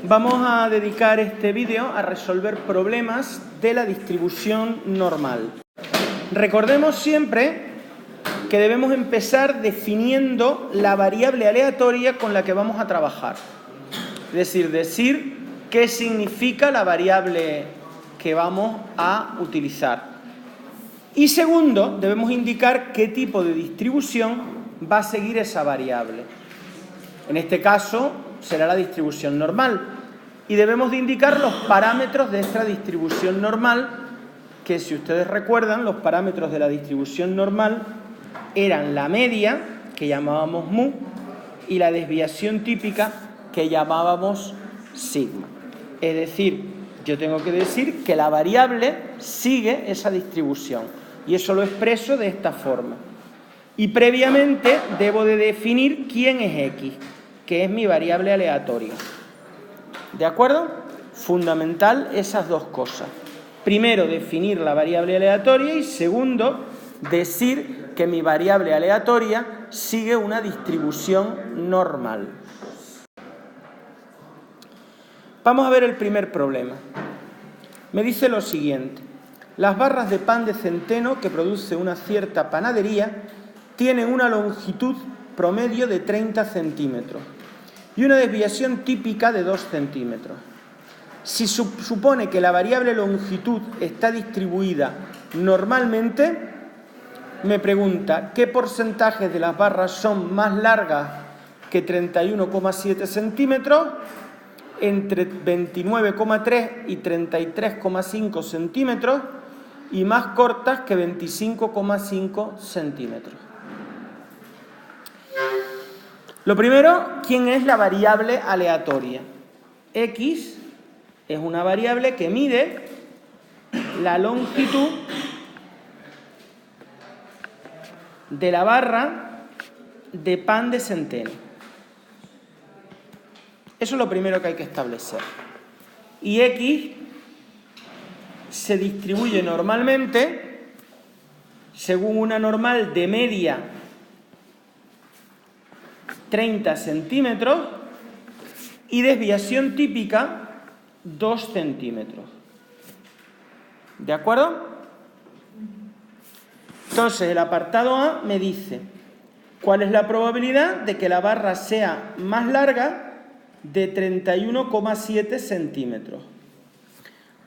Vamos a dedicar este vídeo a resolver problemas de la distribución normal. Recordemos siempre que debemos empezar definiendo la variable aleatoria con la que vamos a trabajar. Es decir qué significa la variable que vamos a utilizar. Y segundo, debemos indicar qué tipo de distribución va a seguir esa variable. En este caso será la distribución normal. Y debemos de indicar los parámetros de esta distribución normal, que si ustedes recuerdan, los parámetros de la distribución normal eran la media, que llamábamos mu, y la desviación típica, que llamábamos sigma. Es decir, yo tengo que decir que la variable sigue esa distribución. Y eso lo expreso de esta forma. Y previamente debo de definir quién es x, que es mi variable aleatoria. ¿De acuerdo? Fundamental esas dos cosas. Primero, definir la variable aleatoria y segundo, decir que mi variable aleatoria sigue una distribución normal. Vamos a ver el primer problema. Me dice lo siguiente. Las barras de pan de centeno que produce una cierta panadería tienen una longitud promedio de 30 centímetros y una desviación típica de 2 centímetros. Si supone que la variable longitud está distribuida normalmente, me pregunta qué porcentajes de las barras son más largas que 31,7 centímetros, entre 29,3 y 33,5 centímetros y más cortas que 25,5 centímetros. Lo primero, ¿quién es la variable aleatoria? X es una variable que mide la longitud de la barra de pan de centeno. Eso es lo primero que hay que establecer. Y X se distribuye normalmente según una normal de media 30 centímetros y desviación típica 2 centímetros. ¿De acuerdo? Entonces el apartado A me dice cuál es la probabilidad de que la barra sea más larga de 31,7 centímetros.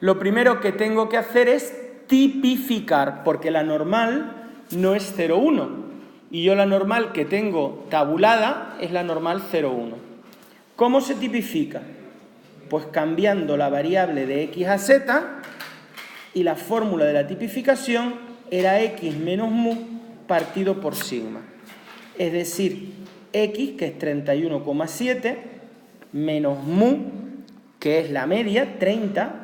Lo primero que tengo que hacer es tipificar, porque la normal no es 0,1. Y yo la normal que tengo tabulada es la normal 0,1. ¿Cómo se tipifica? Pues cambiando la variable de x a z, y la fórmula de la tipificación era x menos mu partido por sigma. Es decir, x, que es 31,7, menos mu, que es la media, 30,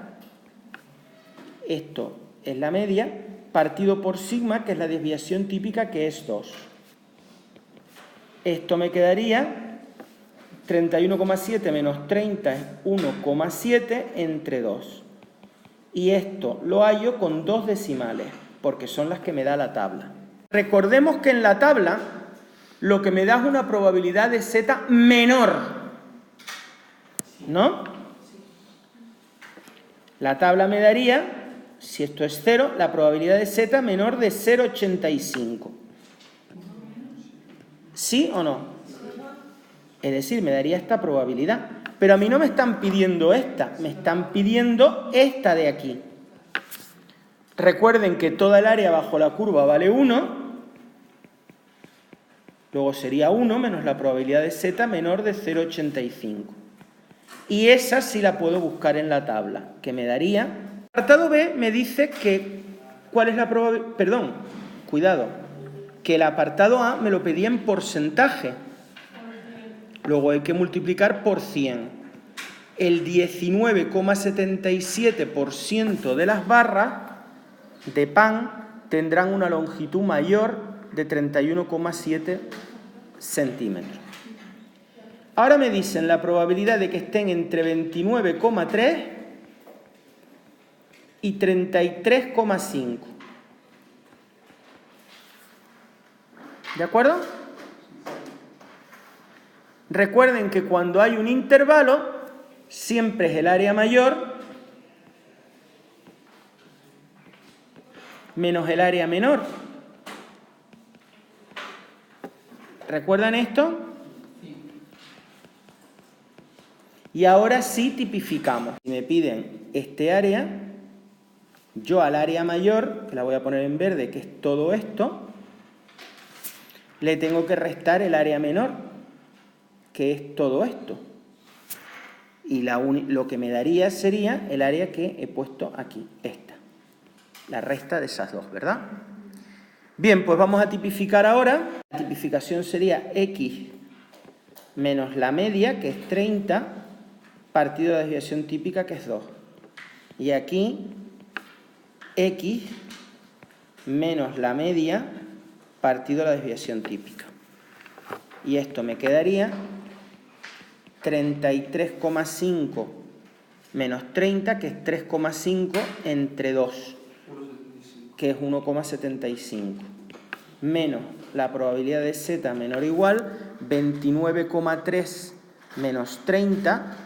esto es la media, partido por sigma, que es la desviación típica, que es 2. Esto me quedaría 31,7 menos 30 es 1,7 entre 2. Y esto lo hallo con 2 decimales, porque son las que me da la tabla. Recordemos que en la tabla lo que me da es una probabilidad de z menor, ¿no? La tabla me daría, si esto es 0, la probabilidad de z menor de 0,85. ¿Sí o no? Es decir, me daría esta probabilidad. Pero a mí no me están pidiendo esta, me están pidiendo esta de aquí. Recuerden que toda el área bajo la curva vale 1, luego sería 1 menos la probabilidad de z menor de 0,85. Y esa sí la puedo buscar en la tabla, que me daría... El apartado B me dice que... ¿Cuál es la probabilidad? Perdón, cuidado, que el apartado A me lo pedía en porcentaje. Luego hay que multiplicar por 100. El 19,77% de las barras de pan tendrán una longitud mayor de 31,7 centímetros. Ahora me dicen la probabilidad de que estén entre 29,3 y 33,5. ¿De acuerdo? Recuerden que cuando hay un intervalo, siempre es el área mayor menos el área menor. ¿Recuerdan esto? Y ahora sí tipificamos. Si me piden este área, yo al área mayor, que la voy a poner en verde, que es todo esto, le tengo que restar el área menor, que es todo esto. Y lo que me daría sería el área que he puesto aquí, esta. La resta de esas dos, ¿verdad? Bien, pues vamos a tipificar ahora. La tipificación sería x menos la media, que es 30, partido de la desviación típica, que es 2. Y aquí, x menos la media partido de la desviación típica. Y esto me quedaría 33,5 menos 30, que es 3,5 entre 2, que es 1,75. Menos la probabilidad de z menor o igual, 29,3 menos 30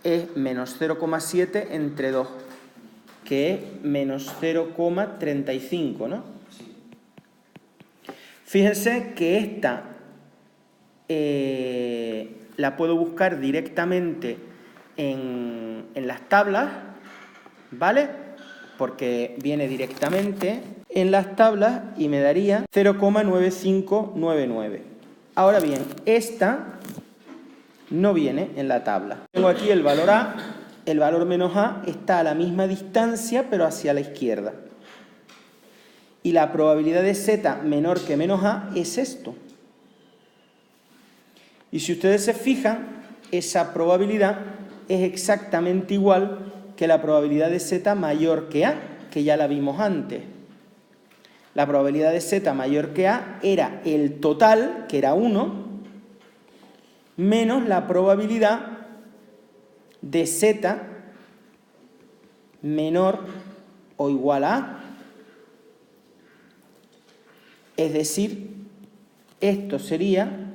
es menos 0,7 entre 2, que es menos 0,35, ¿no? Fíjense que esta la puedo buscar directamente en las tablas, ¿vale? Porque viene directamente en las tablas y me daría 0,9599. Ahora bien, esta no viene en la tabla. Tengo aquí el valor A, el valor menos A está a la misma distancia pero hacia la izquierda. Y la probabilidad de z menor que menos A es esto. Y si ustedes se fijan, esa probabilidad es exactamente igual que la probabilidad de z mayor que A, que ya la vimos antes. La probabilidad de z mayor que A era el total, que era 1, menos la probabilidad de z menor o igual a A. Es decir, esto sería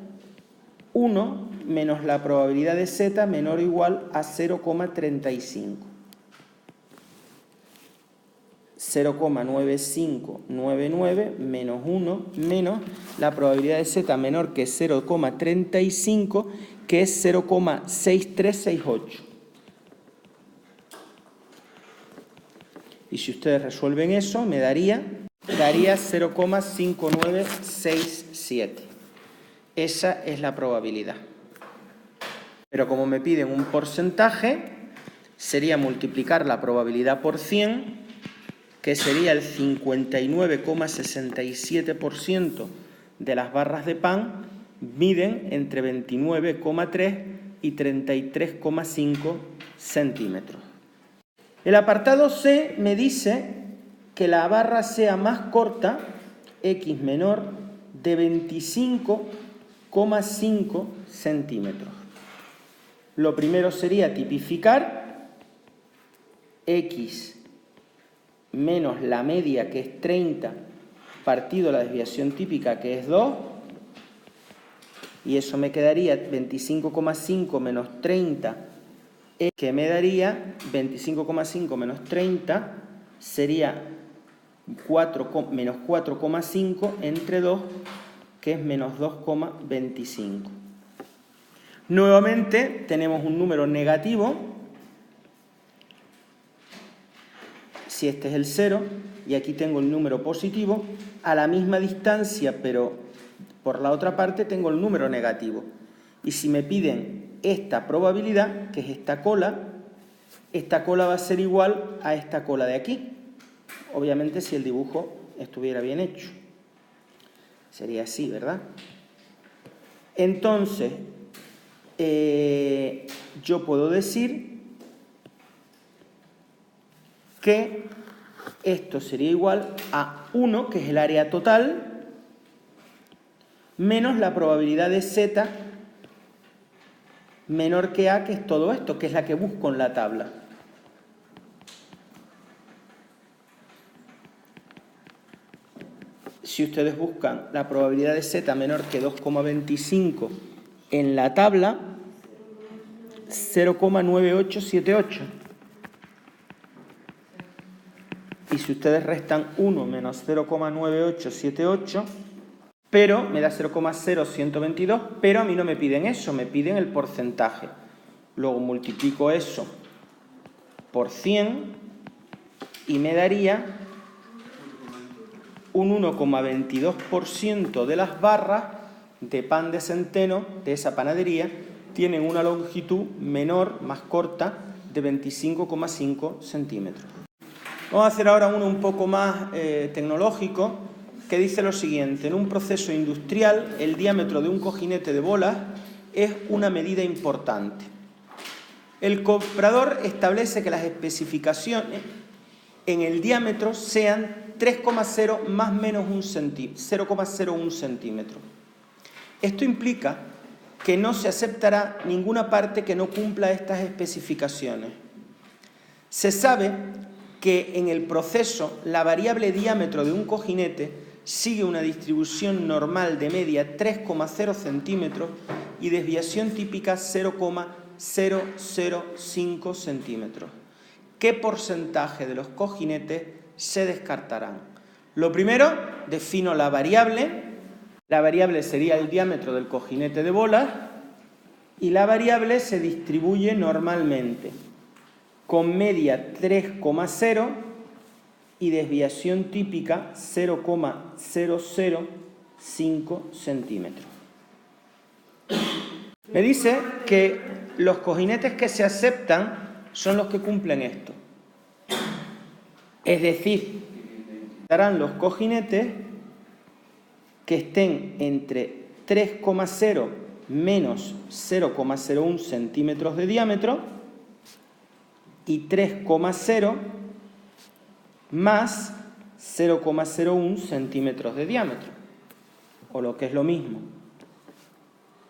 1 menos la probabilidad de z menor o igual a 0,35. 0,9599 menos 1 menos la probabilidad de z menor que 0,35, que es 0,6368. Y si ustedes resuelven eso, me daría 0,5967. Esa es la probabilidad. Pero como me piden un porcentaje, sería multiplicar la probabilidad por 100, que sería el 59,67% de las barras de pan miden entre 29,3 y 33,5 centímetros. El apartado C me dice que la barra sea más corta, x menor, de 25,5 centímetros. Lo primero sería tipificar x menos la media, que es 30, partido la desviación típica, que es 2, y eso me quedaría 25,5 menos 30, que me daría 25,5 menos 30, sería 4, menos 4,5 entre 2, que es menos 2,25. Nuevamente tenemos un número negativo, si este es el 0, y aquí tengo el número positivo, a la misma distancia, pero por la otra parte tengo el número negativo. Y si me piden esta probabilidad, que es esta cola va a ser igual a esta cola de aquí. Obviamente si el dibujo estuviera bien hecho. Sería así, ¿verdad? Entonces, yo puedo decir que esto sería igual a 1, que es el área total, menos la probabilidad de z menor que A, que es todo esto, que es la que busco en la tabla. Si ustedes buscan la probabilidad de z menor que 2,25 en la tabla, 0,9878. Y si ustedes restan 1 menos 0,9878, pero me da 0,0122, pero a mí no me piden eso, me piden el porcentaje. Luego multiplico eso por 100 y me daría un 1,22% de las barras de pan de centeno de esa panadería tienen una longitud menor, más corta, de 25,5 centímetros. Vamos a hacer ahora uno un poco más tecnológico, que dice lo siguiente: en un proceso industrial, el diámetro de un cojinete de bolas es una medida importante. El comprador establece que las especificaciones en el diámetro sean 3,0 más menos 0,01 centímetro. Esto implica que no se aceptará ninguna parte que no cumpla estas especificaciones. Se sabe que en el proceso la variable diámetro de un cojinete sigue una distribución normal de media 3,0 centímetros y desviación típica 0,005 centímetros. ¿Qué porcentaje de los cojinetes se descartarán? Lo primero, defino la variable. La variable sería el diámetro del cojinete de bolas y la variable se distribuye normalmente con media 3,0 y desviación típica 0,005 centímetros. Me dice que los cojinetes que se aceptan son los que cumplen esto. Es decir, darán los cojinetes que estén entre 3,0 menos 0,01 centímetros de diámetro y 3,0 más 0,01 centímetros de diámetro. O lo que es lo mismo,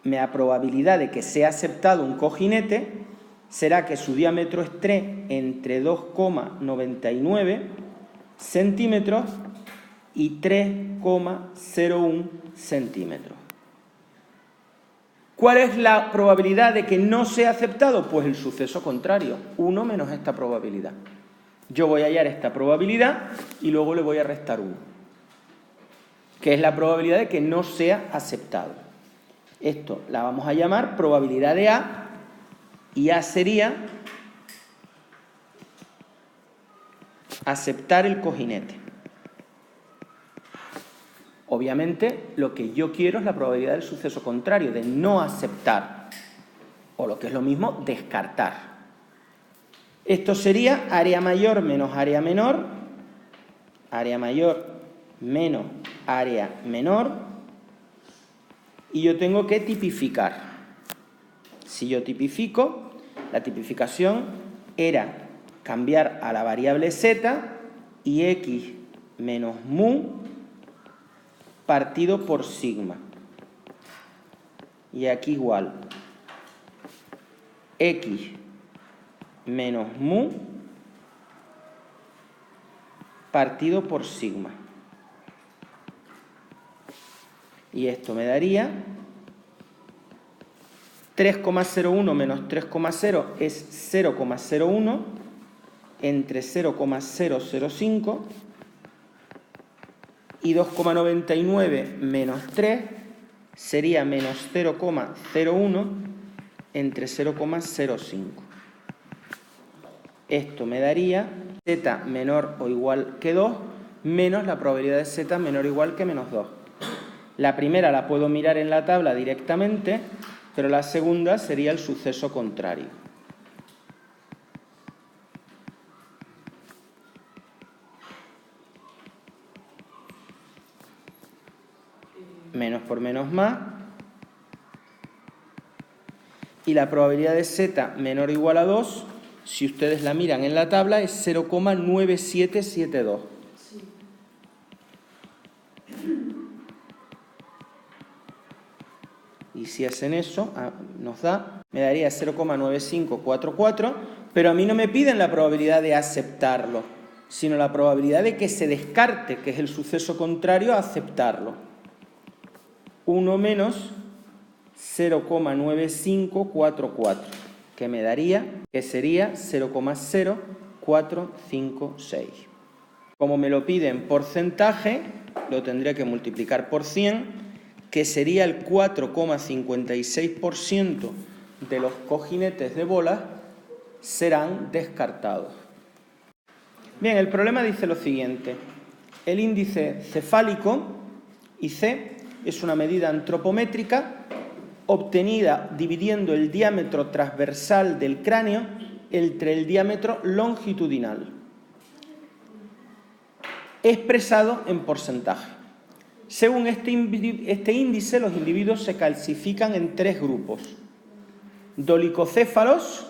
la probabilidad de que sea aceptado un cojinete será que su diámetro esté entre 2,99 centímetros y 3,01 centímetros. ¿Cuál es la probabilidad de que no sea aceptado? Pues el suceso contrario, 1 menos esta probabilidad. Yo voy a hallar esta probabilidad y luego le voy a restar 1, que es la probabilidad de que no sea aceptado. Esto la vamos a llamar probabilidad de A, y A sería aceptar el cojinete. Obviamente, lo que yo quiero es la probabilidad del suceso contrario, de no aceptar, o lo que es lo mismo, descartar. Esto sería área mayor menos área menor, área mayor menos área menor, y yo tengo que tipificar. Si yo tipifico, la tipificación era cambiar a la variable z y x menos mu partido por sigma. Y aquí igual x menos mu partido por sigma. Y esto me daría 3,01 menos 3,0 es 0,01 entre 0,005 y 2,99 menos 3 sería menos 0,01 entre 0,05. Esto me daría z menor o igual que 2 menos la probabilidad de z menor o igual que menos 2. La primera la puedo mirar en la tabla directamente, pero la segunda sería el suceso contrario. Menos por menos más. Y la probabilidad de z menor o igual a 2, si ustedes la miran en la tabla, es 0,9772. Y si hacen eso, me daría 0,9544, pero a mí no me piden la probabilidad de aceptarlo, sino la probabilidad de que se descarte, que es el suceso contrario a aceptarlo. 1 menos 0,9544, que me daría, que sería 0,0456. Como me lo piden porcentaje, lo tendré que multiplicar por 100, que sería el 4,56% de los cojinetes de bolas serán descartados. Bien, el problema dice lo siguiente. El índice cefálico, IC, es una medida antropométrica obtenida dividiendo el diámetro transversal del cráneo entre el diámetro longitudinal, expresado en porcentaje. Según este índice, los individuos se clasifican en 3 grupos. Dolicocéfalos,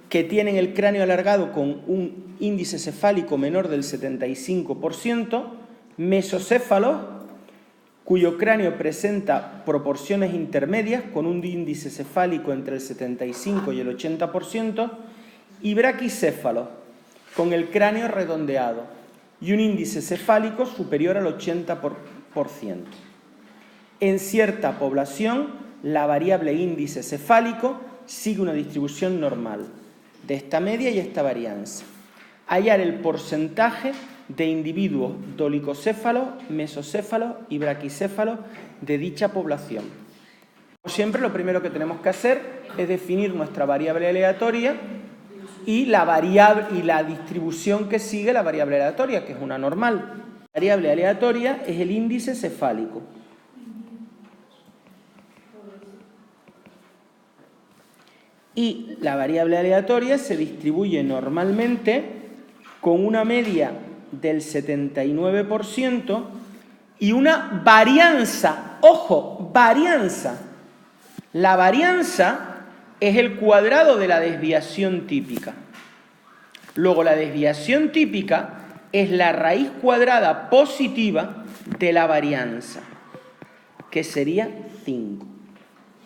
que tienen el cráneo alargado con un índice cefálico menor del 75%, mesocéfalos, cuyo cráneo presenta proporciones intermedias con un índice cefálico entre el 75 y el 80%, y braquicéfalos, con el cráneo redondeado y un índice cefálico superior al 80%. En cierta población, la variable índice cefálico sigue una distribución normal de esta media y esta varianza. Hallar el porcentaje de individuos dolicocéfalos, mesocéfalos y braquicéfalos de dicha población. Como siempre, lo primero que tenemos que hacer es definir nuestra variable aleatoria y la distribución que sigue la variable aleatoria, que es una normal. La variable aleatoria es el índice cefálico. Y la variable aleatoria se distribuye normalmente con una media del 79% y una varianza. ¡Ojo! Varianza. La varianza es el cuadrado de la desviación típica. Luego, la desviación típica es la raíz cuadrada positiva de la varianza, que sería 5.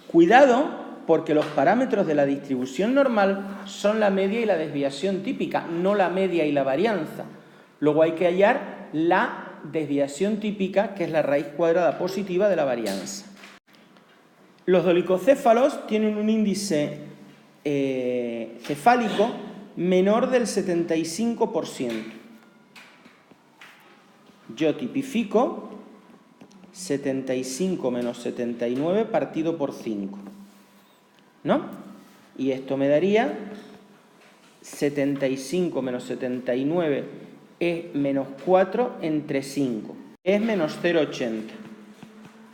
Cuidado, porque los parámetros de la distribución normal son la media y la desviación típica, no la media y la varianza. Luego hay que hallar la desviación típica, que es la raíz cuadrada positiva de la varianza. Los dolicocéfalos tienen un índice cefálico menor del 75%. Yo tipifico 75 menos 79 partido por 5. ¿No? Y esto me daría 75 menos 79 es menos 4 entre 5. Es menos 0,80.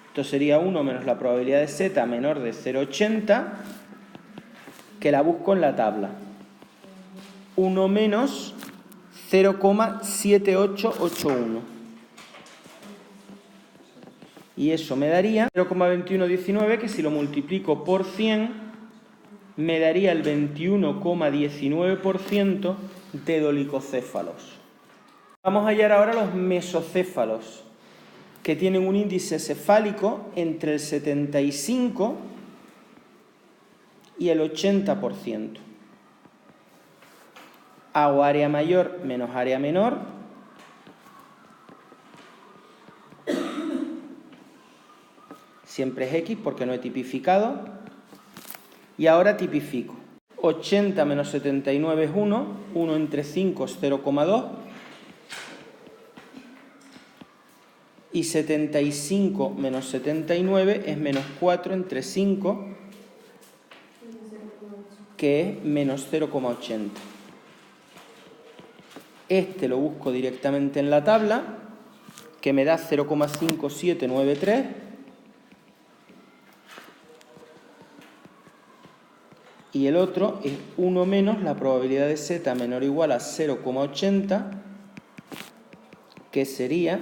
Esto sería 1 menos la probabilidad de z menor de 0,80, que la busco en la tabla. 1 menos 0,7881. Y eso me daría 0,2119, que si lo multiplico por 100, me daría el 21,19% de dolicocéfalos. Vamos a hallar ahora los mesocéfalos, que tienen un índice cefálico entre el 75 y el 80%. Hago área mayor menos área menor. Siempre es X porque no he tipificado. Y ahora tipifico. 80 menos 79 es 1. 1 entre 5 es 0,2. Y 75 menos 79 es menos 4 entre 5, que es menos 0,80. Este lo busco directamente en la tabla, que me da 0,5793. Y el otro es 1 menos la probabilidad de z menor o igual a 0,80, que sería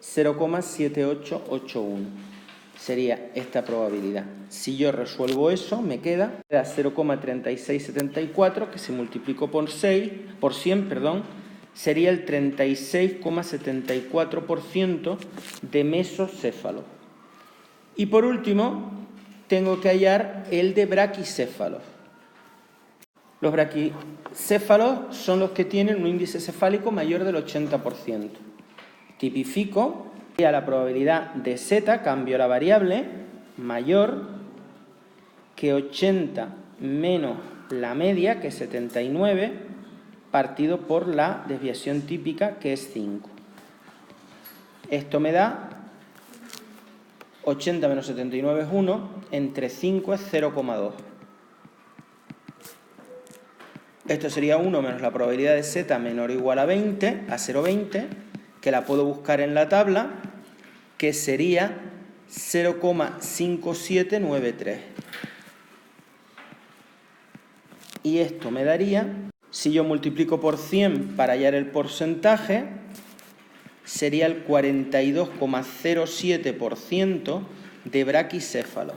0,7881. Sería esta probabilidad. Si yo resuelvo eso, me queda 0,3674, que si multiplico por 100, sería el 36,74% de mesocéfalo. Y por último, tengo que hallar el de braquicéfalos. Los braquicéfalos son los que tienen un índice cefálico mayor del 80%. Tipifico y a la probabilidad de z cambio la variable mayor, que 80 menos la media, que es 79, partido por la desviación típica, que es 5. Esto me da 80 menos 79 es 1, entre 5 es 0,2. Esto sería 1 menos la probabilidad de z menor o igual a 20, a 0,20, que la puedo buscar en la tabla, que sería 0,5793. Y esto me daría, si yo multiplico por 100 para hallar el porcentaje, sería el 42,07% de braquicéfalos.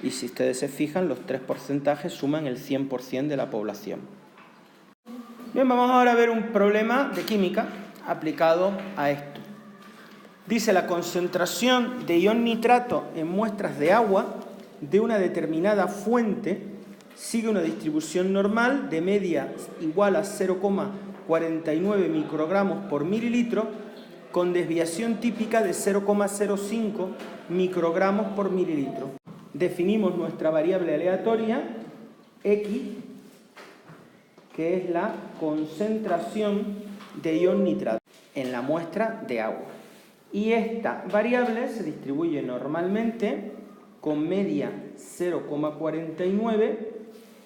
Y si ustedes se fijan, los tres porcentajes suman el 100% de la población. Bien, vamos ahora a ver un problema de química aplicado a esto. Dice: la concentración de ion nitrato en muestras de agua de una determinada fuente sigue una distribución normal de media igual a 0,49 microgramos por mililitro, con desviación típica de 0,05 microgramos por mililitro. Definimos nuestra variable aleatoria, X, que es la concentración de ion nitrato en la muestra de agua. Y esta variable se distribuye normalmente con media 0,49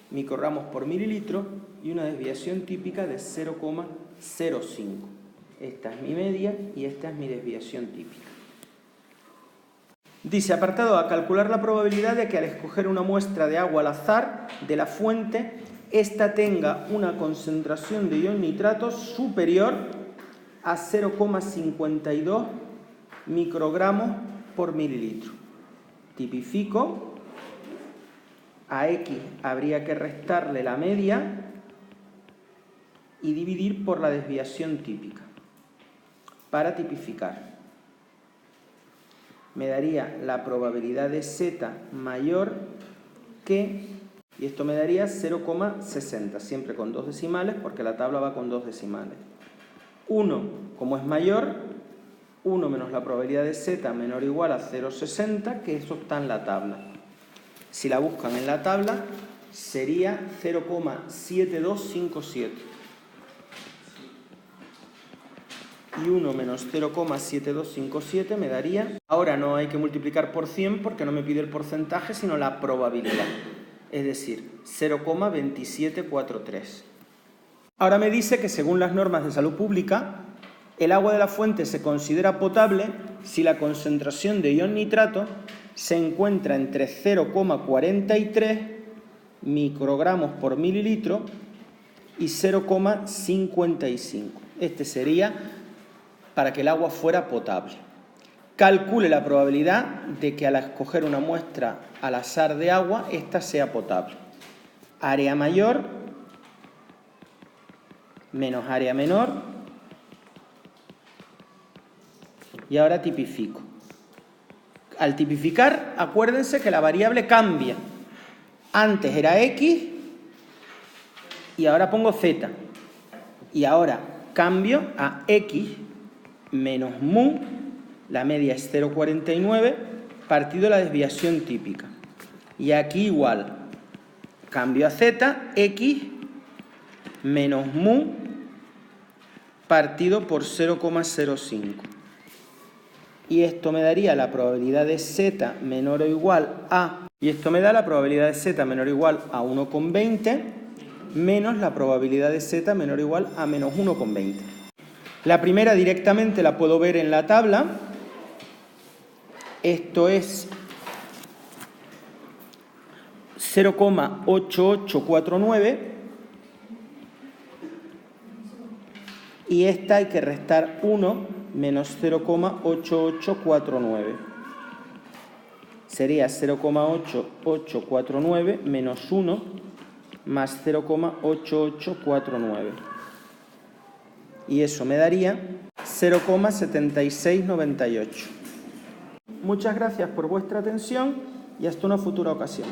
microgramos por mililitro y una desviación típica de 0,05. Esta es mi media y esta es mi desviación típica. Dice, apartado A, calcular la probabilidad de que al escoger una muestra de agua al azar de la fuente, ésta tenga una concentración de ion nitrato superior a 0,52 microgramos por mililitro. Tipifico. A X habría que restarle la media y dividir por la desviación típica para tipificar. Me daría la probabilidad de Z mayor que, y esto me daría 0,60, siempre con dos decimales, porque la tabla va con dos decimales. 1, como es mayor, 1 menos la probabilidad de Z menor o igual a 0,60, que eso está en la tabla. Si la buscan en la tabla, sería 0,7257. Y 1 menos 0,7257 me daría... Ahora no hay que multiplicar por 100 porque no me pide el porcentaje, sino la probabilidad. Es decir, 0,2743. Ahora me dice que según las normas de salud pública, el agua de la fuente se considera potable si la concentración de ion nitrato se encuentra entre 0,43 microgramos por mililitro y 0,55. Este sería para que el agua fuera potable. Calcule la probabilidad de que al escoger una muestra al azar de agua, ésta sea potable. Área mayor menos área menor. Y ahora tipifico. Al tipificar, acuérdense que la variable cambia. Antes era X y ahora pongo Z. Y ahora cambio a X menos mu, la media es 0,49, partido la desviación típica. Y aquí igual, cambio a Z, X menos mu, partido por 0,05. Y esto me daría la probabilidad de Z menor o igual a... Y esto me da la probabilidad de Z menor o igual a 1,20 menos la probabilidad de Z menor o igual a menos 1,20. La primera directamente la puedo ver en la tabla. Esto es 0,8849. Y esta hay que restar 1 menos 0,8849. Sería 0,8849 menos 1 más 0,8849. Y eso me daría 0,7698. Muchas gracias por vuestra atención y hasta una futura ocasión.